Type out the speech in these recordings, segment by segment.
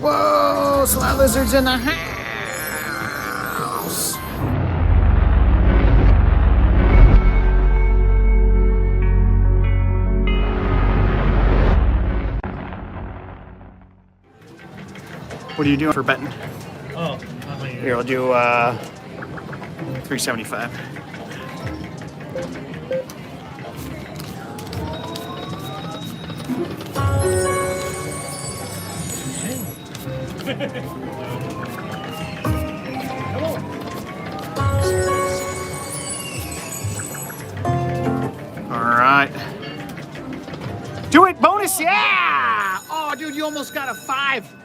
Whoa, slot lizards in the house. What are you doing for betting? Oh, here, I'll do 375. All right. Do it, bonus, yeah! Oh, dude, you almost got a 5.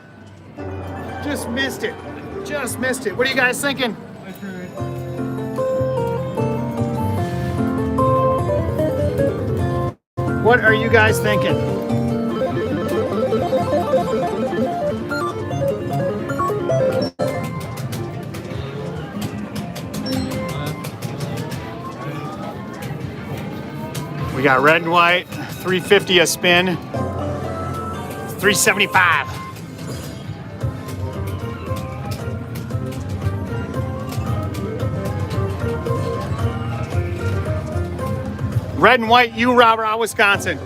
Just missed it. Just missed it. What are you guys thinking? What are you guys thinking? We got red and white, 350 a spin, 375. Red and white, you rah-rah, Wisconsin.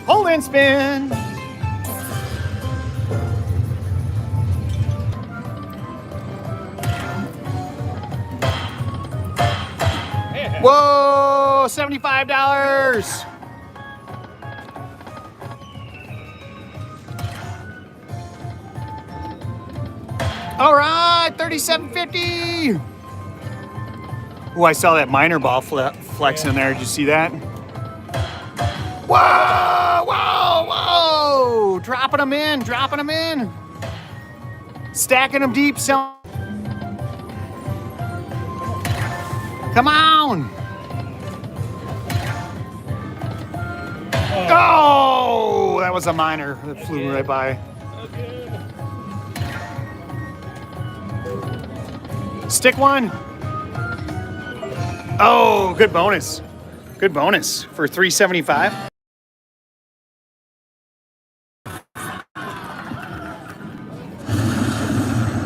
Hold and spin. Whoa, $75. All right, $37.50. Oh, I saw that minor ball flex in there. Did you see that? Whoa, whoa, whoa. Dropping them in, dropping them in. Stacking them deep. Come on. Oh, that was a minor that flew right by. Stick one. Oh, good bonus. Good bonus for 375.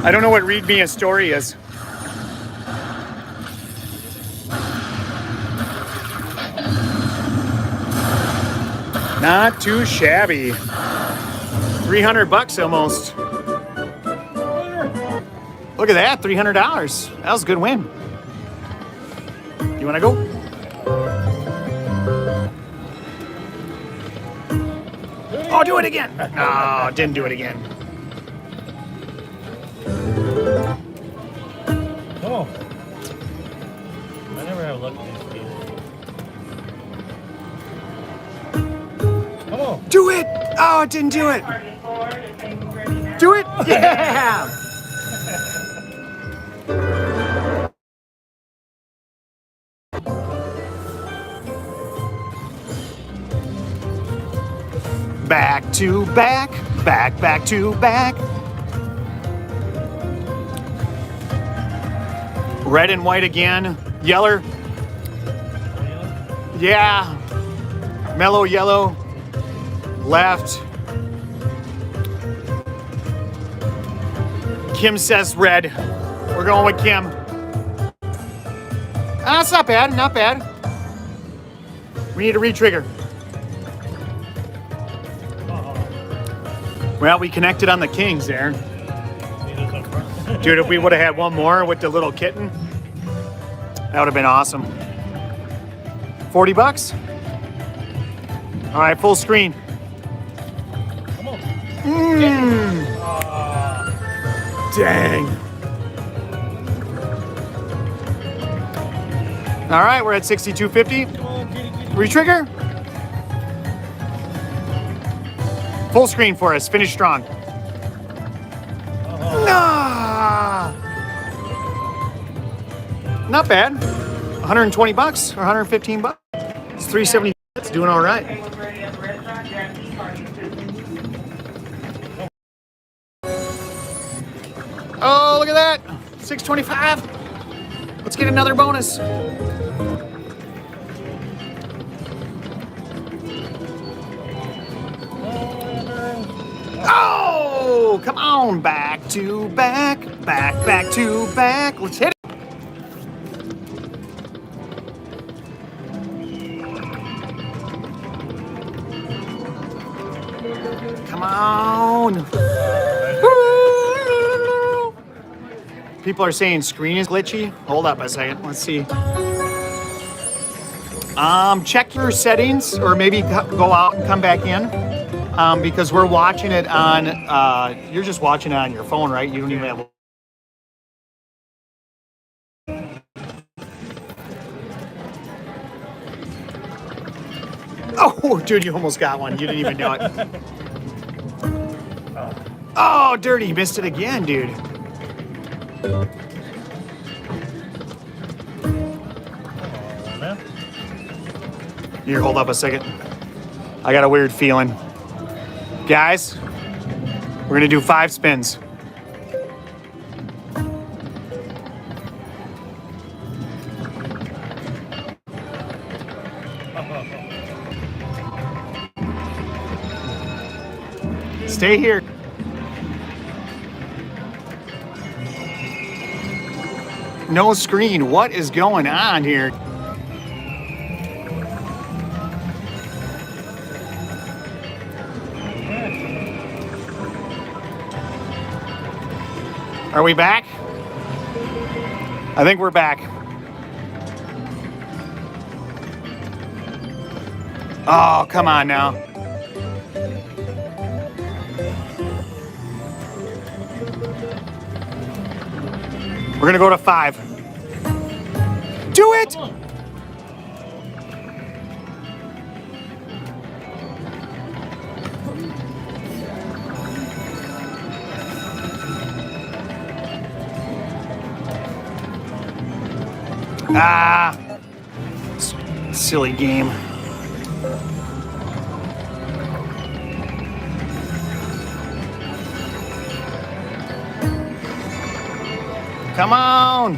I don't know what read me a story is. Not too shabby. $300 almost. Look at that, $300. That was a good win. You want to go? Oh, do it again. Oh, didn't do it again. Oh. I never have luck in these games. Come on. Do it. Oh, it didn't do it. Do it. Yeah. Back to back, back to back. Red and white again. Yeller. Yeah. Mellow yellow. Left. Kim says red. We're going with Kim. That's not bad, not bad. We need a re-trigger. Well, we connected on the kings there. Dude, if we would have had one more with the little kitten, that would have been awesome. $40? All right, full screen. Come on. Dang. All right, we're at 62.50. Retrigger. Full screen for us. Finish strong. Nah. Not bad. $120 or $115. It's $370. It's doing all right. Oh, look at that. $625. Let's get another bonus. go. Come on. Back to back. Back to back. Let's hit it. Come on. Woo. People are saying screen is glitchy. Hold up a second. Let's see. Check your settings, or maybe go out and come back in, because we're watching it on, you're just watching it on your phone, right? You don't even have... Oh, dude, you almost got one. You didn't even know it. Oh, dirty. You missed it again, dude. Here, hold up a second. I got a weird feeling. Guys, we're gonna do 5 spins. Stay here. No screen. What is going on here? Are we back? I think we're back. Oh, come on now. We're gonna go to 5. Do it! Ah, silly game. Come on.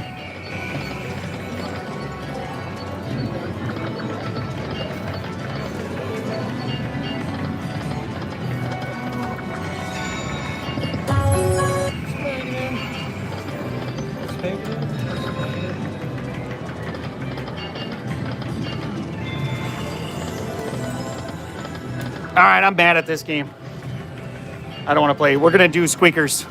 All right, I'm bad at this game. I don't want to play. We're gonna do Squeakers.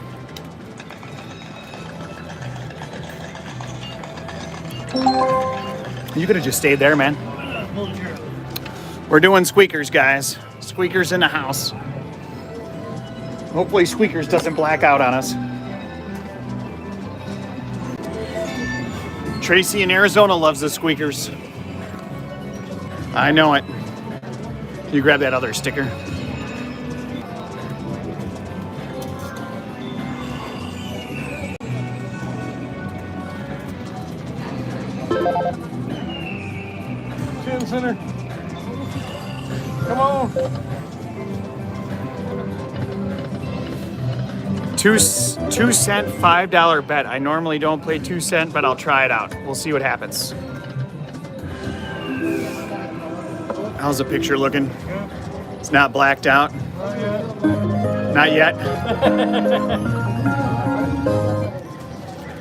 You could have just stayed there, man. We're doing Squeakers, guys. Squeakers in the house. Hopefully Squeakers doesn't black out on us. Tracy in Arizona loves the Squeakers. I know it. You grab that other sticker. Chin center. Come on. 2 cent, $5 bet. I normally don't play 2 cent, but I'll try it out. We'll see what happens. How's the picture looking? It's not blacked out. Not yet.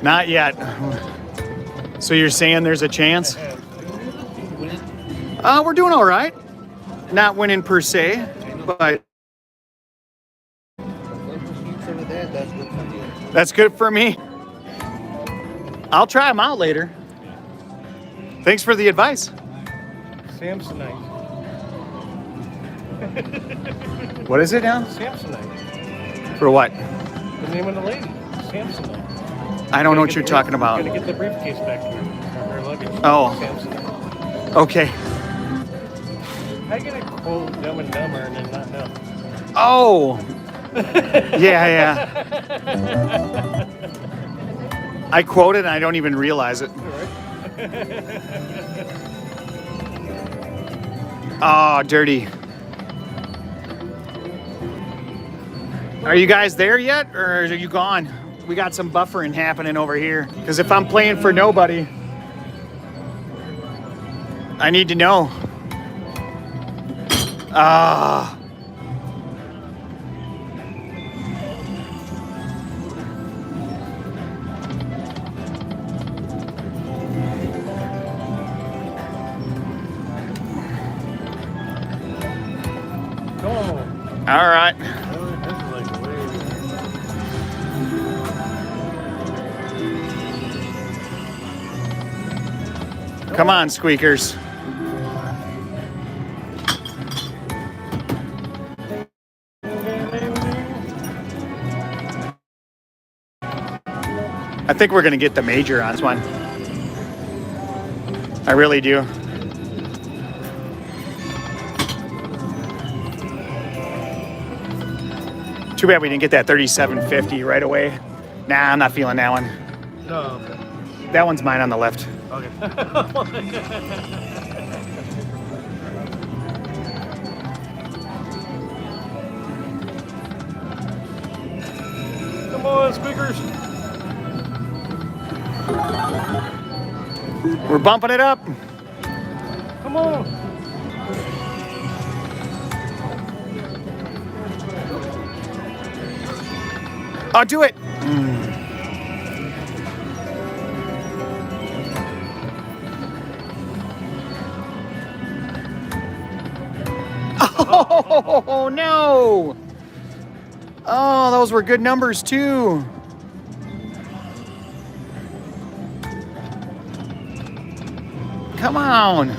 Not yet. So you're saying there's a chance? We're doing all right. Not winning per se, but that's good for me. I'll try them out later. Thanks for the advice. Samsonite. What is it now? Samsonite. For what? The name of the lady. Samsonite. I don't know what you're talking about. I'm gonna get the briefcase back to her. Her luggage. Oh. Samsonite. Okay. I get a quote Dumb and Dumber and then not know. Oh. Yeah. I quoted and I don't even realize it. Oh, dirty. Are you guys there yet, or are you gone? We got some buffering happening over here. Because if I'm playing for nobody, I need to know. All right. Oh, this is like way. Come on, Squeakers. I think we're going to get the major on this one. I really do. Too bad we didn't get that 37.50 right away. Nah, I'm not feeling that one. No. That one's mine on the left. Okay. Come on, Squeakers. We're bumping it up. Come on. I'll do it. Oh, no. Oh, those were good numbers, too. Come on.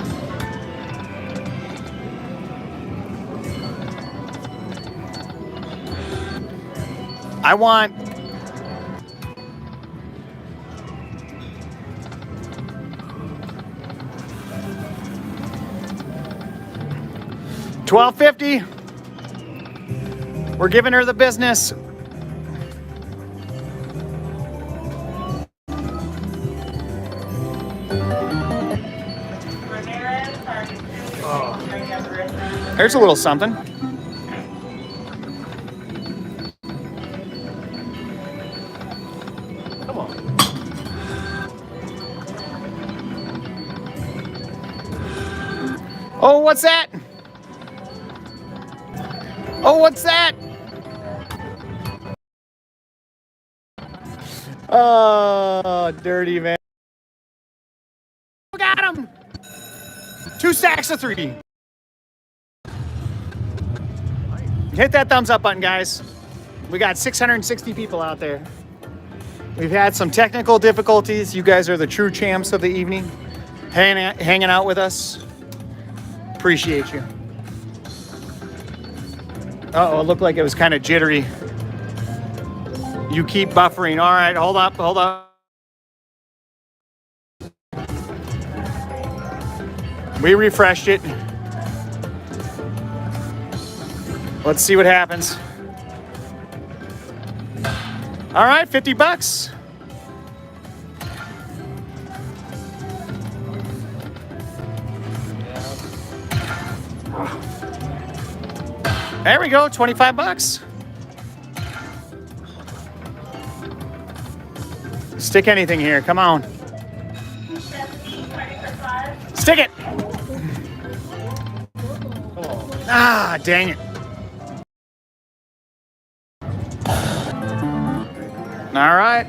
I want... $12.50. We're giving her the business. There's a little something. Come on. Oh, what's that? Oh, what's that? Oh, dirty man. Got him. 2 stacks of 3. Hit that thumbs up button, guys. We got 660 people out there. We've had some technical difficulties. You guys are the true champs of the evening. Hanging out with us. Appreciate you. Uh-oh, it looked like it was kind of jittery. You keep buffering. All right, hold up, hold up. We refreshed it. Let's see what happens. All right, 50 bucks. There we go, 25 bucks. Stick anything here, come on. Stick it. Ah, dang it. All right,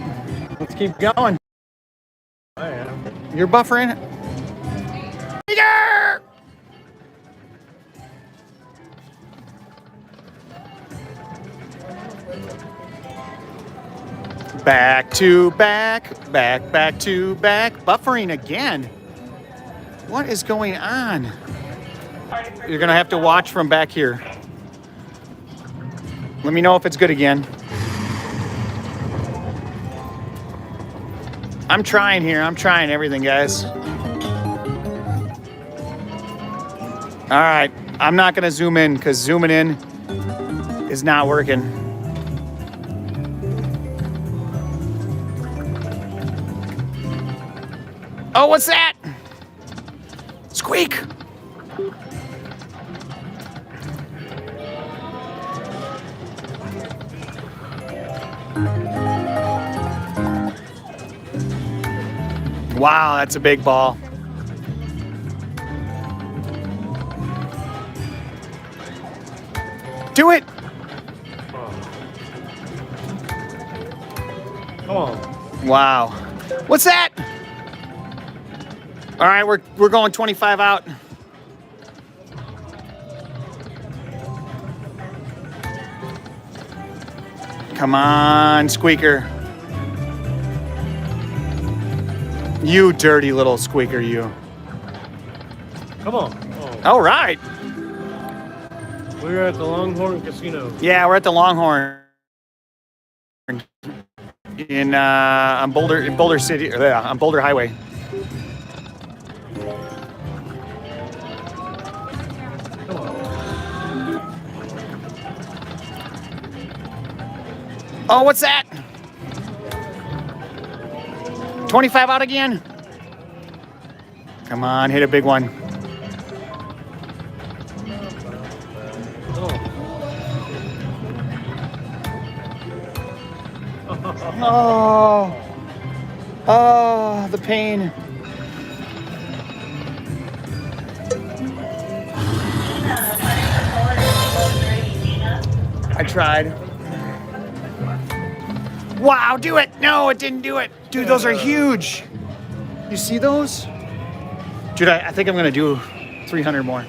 let's keep going. I am. You're buffering. Yeah! Back to back, back to back. Buffering again. What is going on? You're gonna have to watch from back here. Let me know if it's good again. I'm trying here. I'm trying everything, guys. All right. I'm not going to zoom in because zooming in is not working. Oh, what's that? Squeak. Wow, that's a big ball. Do it. Come on. Wow. What's that? All right, we're going 25 out. Come on, Squeaker. You dirty little squeaker, you. Come on. Oh. All right. We're at the Longhorn Casino. Yeah, we're at the Longhorn in on Boulder City, on Boulder Highway. Come on. Oh, what's that? 25 out again. Come on, hit a big one. Oh, oh, the pain. I tried. Wow, do it. No, it didn't do it. Dude, those are huge. You see those? Dude, I think I'm going to do 300 more.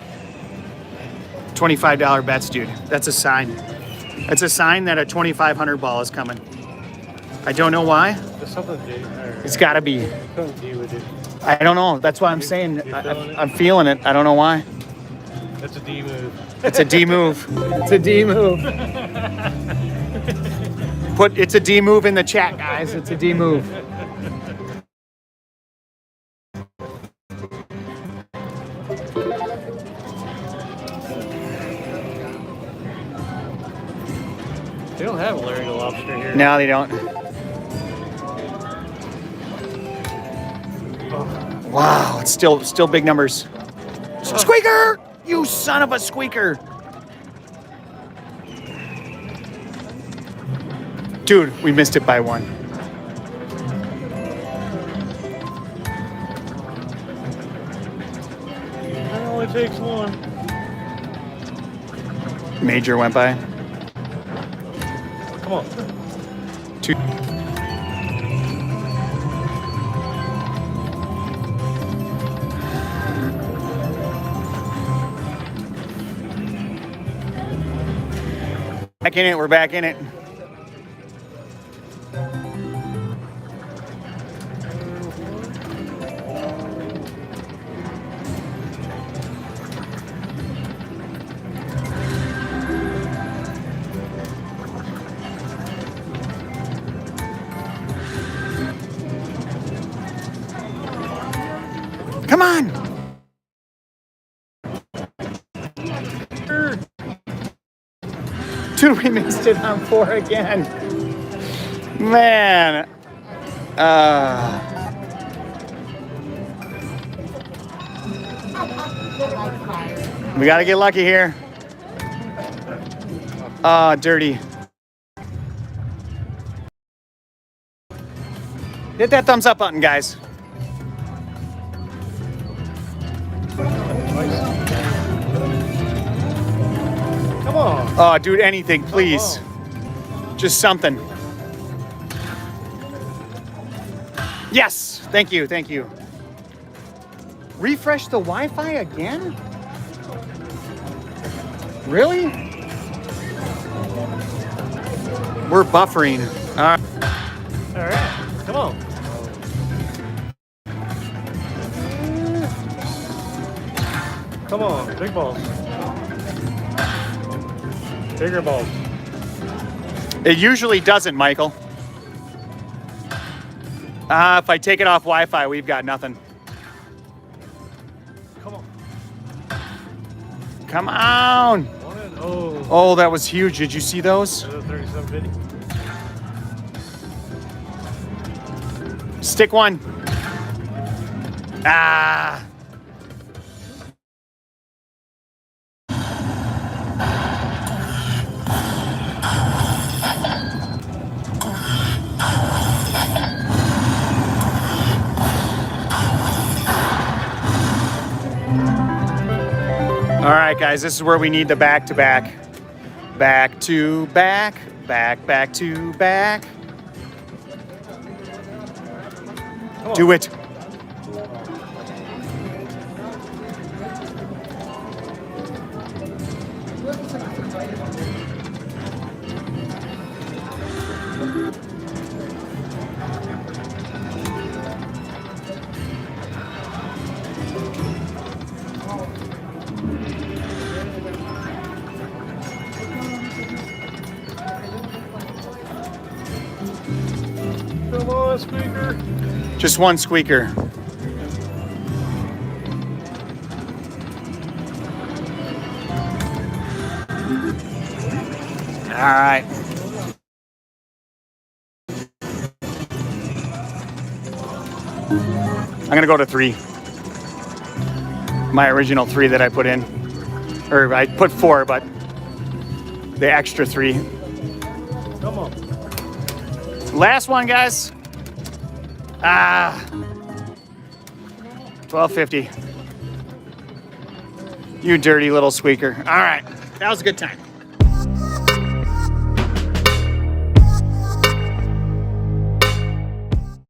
$25 bets, dude. That's a sign. That's a sign that a 2,500 ball is coming. I don't know why. There's something it's got to be. with it. I don't know. That's why I'm saying I'm feeling it. I don't know why. That's a D move. It's a D move. It's a D move. Put it's a D move in the chat, guys. It's a D move. They don't have Larry the Lobster here. No, they don't. Wow, it's still big numbers. Squeaker! You son of a squeaker! Dude, we missed it by one. It only takes one. Major went by. Come on. Two. Back in it, we're back in it. Come on! Dude, we missed it on 4 again. Man. We gotta get lucky here. Dirty. Hit that thumbs up button, guys. Come on. Oh, dude, anything, please. Just something. Yes, thank you, thank you. Refresh the Wi-Fi again? Really? We're buffering. All right. Come on. Come on. Big balls. Bigger balls. It usually doesn't, Michael. If I take it off Wi-Fi, we've got nothing. Come on. Come on. Oh. Oh, that was huge. Did you see those? 3750. Stick one. Ah. All right, guys, this is where we need the back-to-back. Back-to-back, back-to-back. Do it. squeaker? Just one squeaker. All right. I'm gonna go to 3. My original 3 that I put in. Or I put 4, but the extra 3. Come on. Last one, guys. $12.50. You dirty little squeaker. All right, that was a good time.